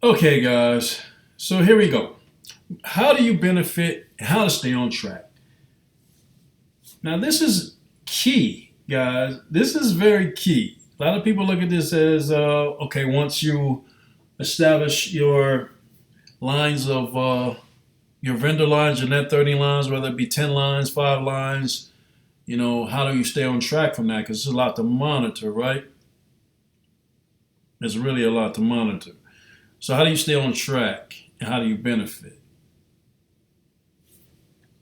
Okay, guys. So here we go. How do you benefit? How to stay on track? Now, this is key, guys. This is very key. A lot of people look at this as okay. Once you establish your lines of your vendor lines, your net 30 lines, whether it be 10 lines, 5 lines, how do you stay on track from that? Because it's a lot to monitor, right? There's really a lot to monitor. So, how do you stay on track and how do you benefit?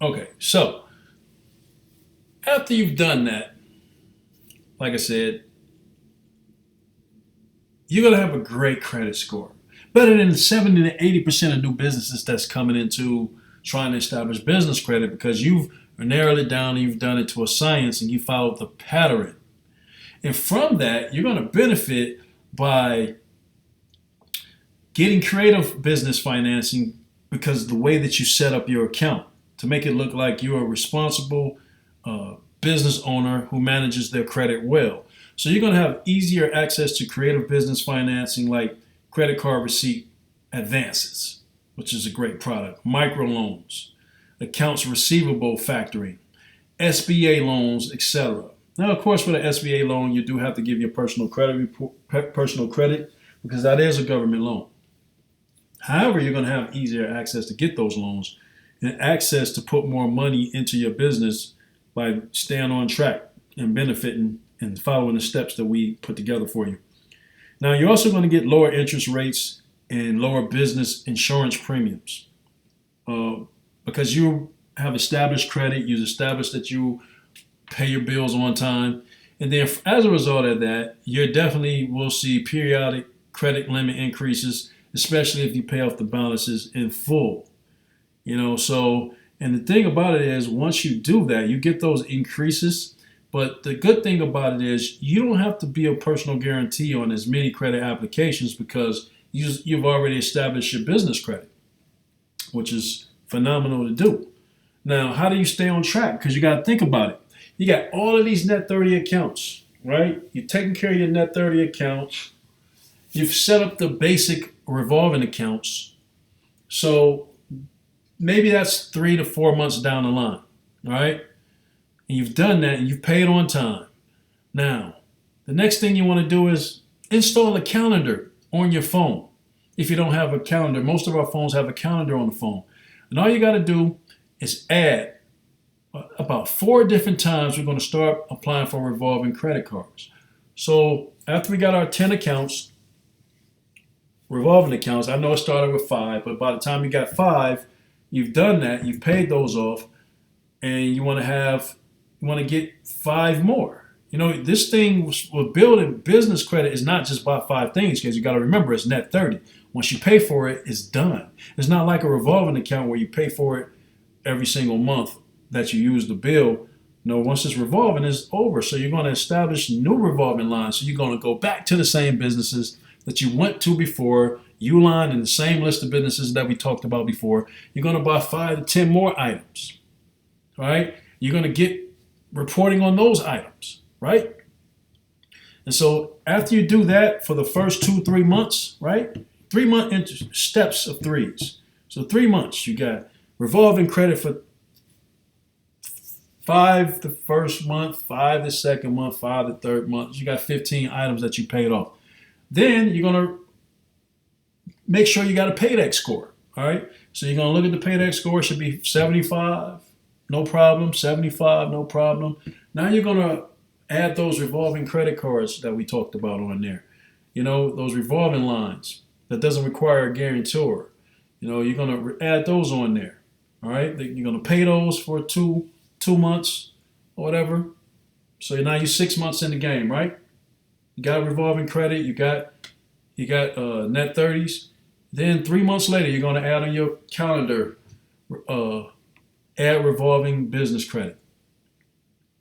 Okay, so after you've done that, like I said, you're going to have a great credit score. Better than 70 to 80% of new businesses that's coming into trying to establish business credit because you've narrowed it down and you've done it to a science and you followed the pattern. And from that, you're going to benefit by getting creative business financing because the way that you set up your account to make it look like you're a responsible business owner who manages their credit well. So you're going to have easier access to creative business financing like credit card receipt advances, which is a great product, microloans, accounts receivable factoring, SBA loans, etc. Now, of course, for the SBA loan, you do have to give your personal credit because that is a government loan. However, you're going to have easier access to get those loans and access to put more money into your business by staying on track and benefiting and following the steps that we put together for you. Now, you're also going to get lower interest rates and lower business insurance premiums because you have established credit, you've established that you pay your bills on time. And then as a result of that, you definitely will see periodic credit limit increases, especially if you pay off the balances in full. And the thing about it is once you do that, you get those increases. But the good thing about it is you don't have to be a personal guarantee on as many credit applications because you've already established your business credit, which is phenomenal to do. Now, how do you stay on track? Because you got to think about it. You got all of these net 30 accounts, right? You're taking care of your net 30 accounts. You've set up the basic revolving accounts. So maybe that's 3 to 4 months down the line, all right? And you've done that and you've paid on time. Now, the next thing you want to do is install a calendar on your phone. If you don't have a calendar, most of our phones have a calendar on the phone. And all you got to do is add about 4 different times we're going to start applying for revolving credit cards. So after we got our 10 accounts, revolving accounts, I know it started with 5, but by the time you got 5, you've done that, you've paid those off, and you want to get 5 more. This thing with building business credit is not just about 5 things because you got to remember it's net 30. Once you pay for it, it's done. It's not like a revolving account where you pay for it every single month that you use the bill. No, once it's revolving, it's over. So you're going to establish new revolving lines. So you're going to go back to the same businesses that you went to before, Uline and the same list of businesses that we talked about before. You're going to buy 5 to 10 more items, right? You're going to get reporting on those items, right? And so after you do that for the first 2-3 months, right? 3-month steps of threes. So 3 months, you got revolving credit for 5 the first month, 5 the second month, 5 the third month. You got 15 items that you paid off. Then you're going to make sure you got a paydex score, all right? So you're going to look at the paydex score. It should be 75, no problem, 75, no problem. Now you're going to add those revolving credit cards that we talked about on there. Those revolving lines that doesn't require a guarantor. You're going to add those on there, all right? You're going to pay those for two months or whatever. So now you're 6 months in the game, right? You got revolving credit. You got net 30s. Then 3 months later, you're going to add on your calendar, add revolving business credit.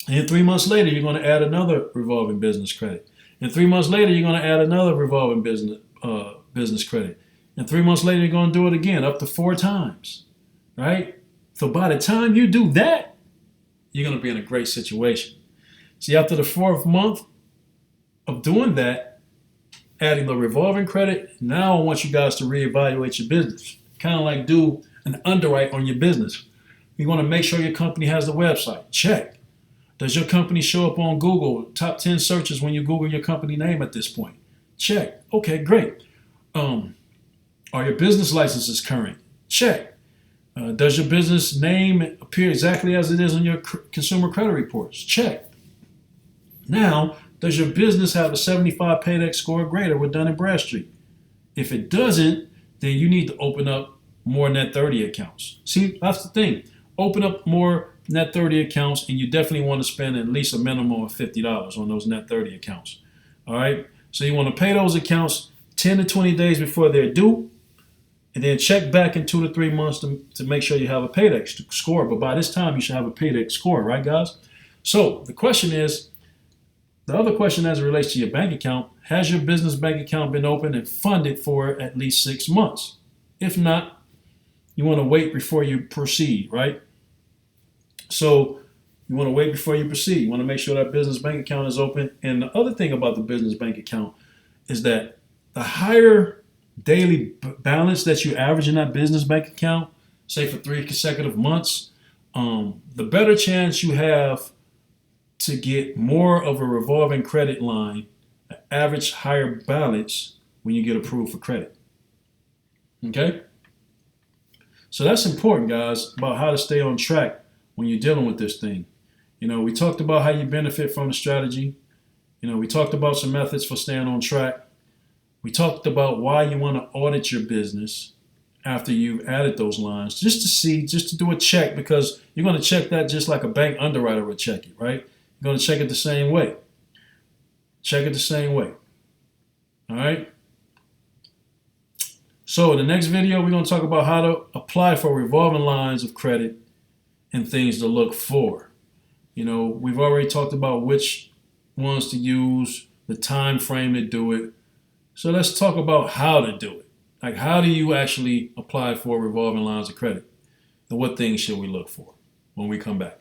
And 3 months later, you're going to add another revolving business credit. And 3 months later, you're going to add another revolving business credit. And 3 months later, you're going to do it again, up to 4 times, right? So by the time you do that, you're going to be in a great situation. See, after the 4th month of doing that, adding the revolving credit. Now I want you guys to reevaluate your business. Kind of like do an underwrite on your business. You want to make sure your company has the website. Check. Does your company show up on Google, top 10 searches when you Google your company name at this point? Check. Okay, great. Are your business licenses current? Check. Does your business name appear exactly as it is on your consumer credit reports? Check. Now, does your business have a 75 Paydex score or greater with Dun & Bradstreet? If it doesn't, then you need to open up more Net 30 accounts. See, that's the thing. Open up more Net 30 accounts, and you definitely want to spend at least a minimum of $50 on those Net 30 accounts. All right? So you want to pay those accounts 10 to 20 days before they're due, and then check back in 2 to 3 months to make sure you have a Paydex score. But by this time, you should have a Paydex score, right, guys? So the question is, the other question as it relates to your bank account, has your business bank account been open and funded for at least 6 months? If not, you want to wait before you proceed, right? So you want to wait before you proceed. You want to make sure that business bank account is open. And the other thing about the business bank account is that the higher daily balance that you average in that business bank account, say for 3 consecutive months, the better chance you have to get more of a revolving credit line, an average higher balance when you get approved for credit. Okay? So that's important, guys, about how to stay on track when you're dealing with this thing. You know, we talked about how you benefit from the strategy. You know, we talked about some methods for staying on track. We talked about why you want to audit your business after you've added those lines, just to see, just to do a check, because you're going to check that just like a bank underwriter would check it, right? You're going to check it the same way. Check it the same way. All right? So in the next video, we're going to talk about how to apply for revolving lines of credit and things to look for. You know, we've already talked about which ones to use, the time frame to do it. So let's talk about how to do it. Like, how do you actually apply for revolving lines of credit? And what things should we look for when we come back?